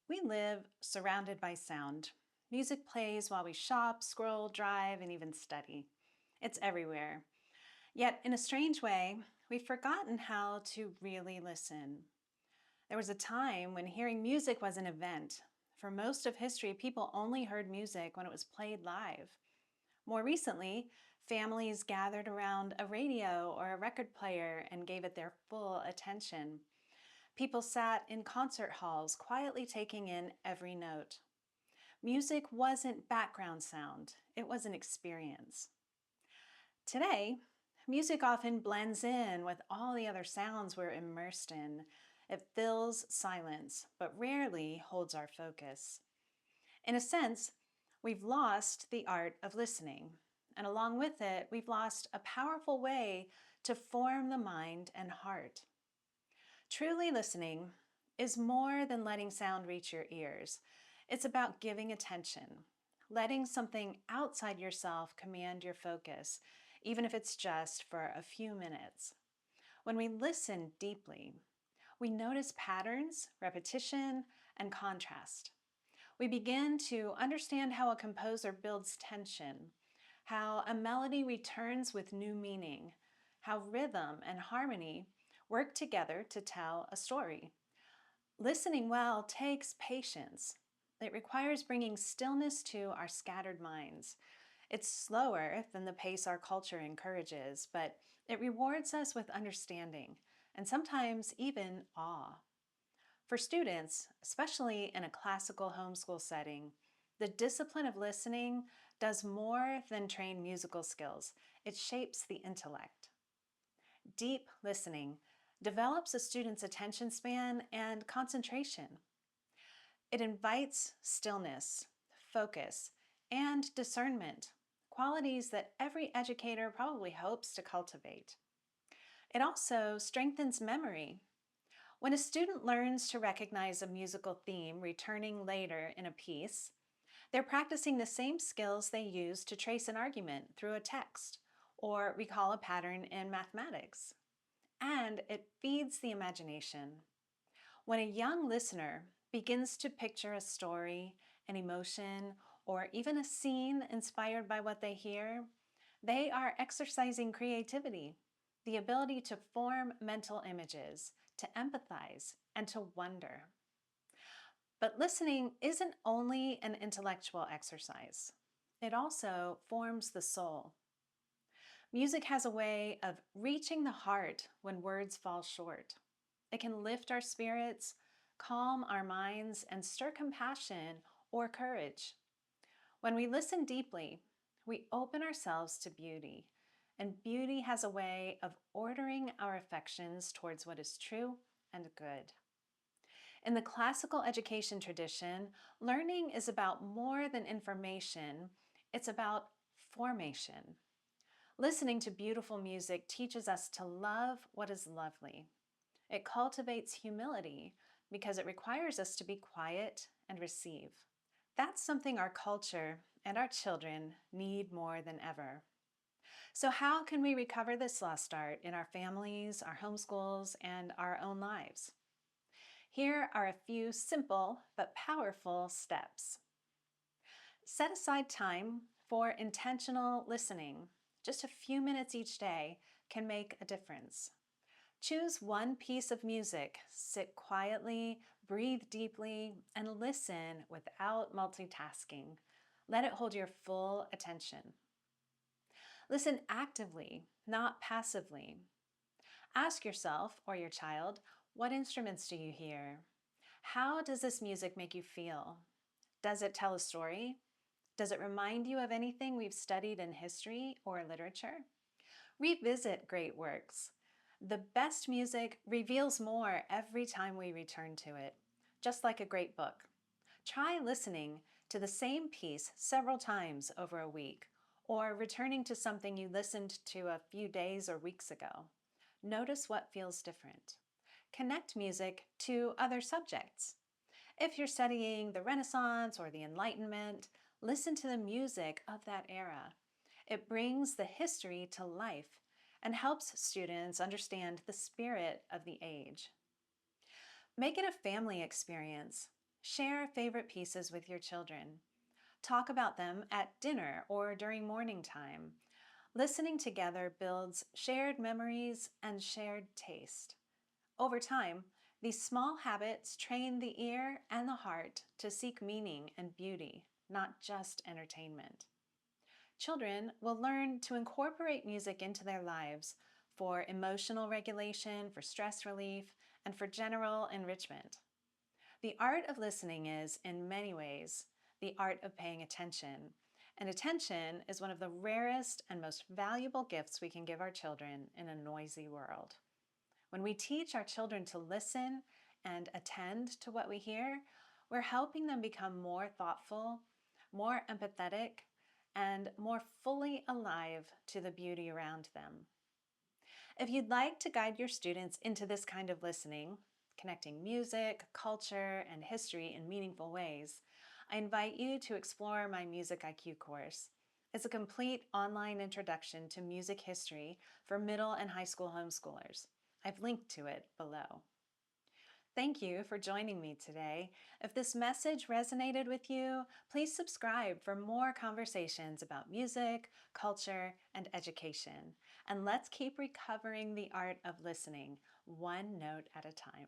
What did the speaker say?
We live surrounded by sound. Music plays while we shop, scroll, drive, and even study. It's everywhere. Yet, in a strange way, we've forgotten how to really listen. There was a time when hearing music was an event. For most of history, people only heard music when it was played live. More recently, families gathered around a radio or a record player and gave it their full attention. People sat in concert halls, quietly taking in every note. Music wasn't background sound, it was an experience. Today, music often blends in with all the other sounds we're immersed in. It fills silence, but rarely holds our focus. In a sense, we've lost the art of listening, and along with it, we've lost a powerful way to form the mind and heart. Truly listening is more than letting sound reach your ears. It's about giving attention, letting something outside yourself command your focus, even if it's just for a few minutes. When we listen deeply, we notice patterns, repetition, and contrast. We begin to understand how a composer builds tension, how a melody returns with new meaning, how rhythm and harmony work together to tell a story. Listening well takes patience. It requires bringing stillness to our scattered minds. It's slower than the pace our culture encourages, but it rewards us with understanding and sometimes even awe. For students, especially in a classical homeschool setting, the discipline of listening does more than train musical skills. It shapes the intellect. Deep listening develops a student's attention span and concentration. It invites stillness, focus, and discernment, qualities that every educator probably hopes to cultivate. It also strengthens memory. When a student learns to recognize a musical theme returning later in a piece, they're practicing the same skills they use to trace an argument through a text or recall a pattern in mathematics. And it feeds the imagination. When a young listener begins to picture a story, an emotion, or even a scene inspired by what they hear, they are exercising creativity, the ability to form mental images, to empathize, and to wonder. But listening isn't only an intellectual exercise. It also forms the soul. Music has a way of reaching the heart when words fall short. It can lift our spirits, calm our minds, and stir compassion or courage. When we listen deeply, we open ourselves to beauty, and beauty has a way of ordering our affections towards what is true and good. In the classical education tradition, learning is about more than information, it's about formation. Listening to beautiful music teaches us to love what is lovely. It cultivates humility because it requires us to be quiet and receive. That's something our culture and our children need more than ever. So how can we recover this lost art in our families, our homeschools, and our own lives? Here are a few simple but powerful steps. Set aside time for intentional listening. Just a few minutes each day can make a difference. Choose one piece of music, sit quietly, breathe deeply, and listen without multitasking. Let it hold your full attention. Listen actively, not passively. Ask yourself or your child, what instruments do you hear? How does this music make you feel? Does it tell a story? Does it remind you of anything we've studied in history or literature? Revisit great works. The best music reveals more every time we return to it, just like a great book. Try listening to the same piece several times over a week, or returning to something you listened to a few days or weeks ago. Notice what feels different. Connect music to other subjects. If you're studying the Renaissance or the Enlightenment, listen to the music of that era. It brings the history to life and helps students understand the spirit of the age. Make it a family experience. Share favorite pieces with your children. Talk about them at dinner or during morning time. Listening together builds shared memories and shared taste. Over time, these small habits train the ear and the heart to seek meaning and beauty, not just entertainment. Children will learn to incorporate music into their lives for emotional regulation, for stress relief, and for general enrichment. The art of listening is, in many ways, the art of paying attention. And attention is one of the rarest and most valuable gifts we can give our children in a noisy world. When we teach our children to listen and attend to what we hear, we're helping them become more thoughtful, more empathetic, and more fully alive to the beauty around them. If you'd like to guide your students into this kind of listening, connecting music, culture, and history in meaningful ways, I invite you to explore my MusicIQ course. It's a complete online introduction to music history for middle and high school homeschoolers. I've linked to it below. Thank you for joining me today. If this message resonated with you, please subscribe for more conversations about music, culture, and education. And let's keep recovering the art of listening, one note at a time.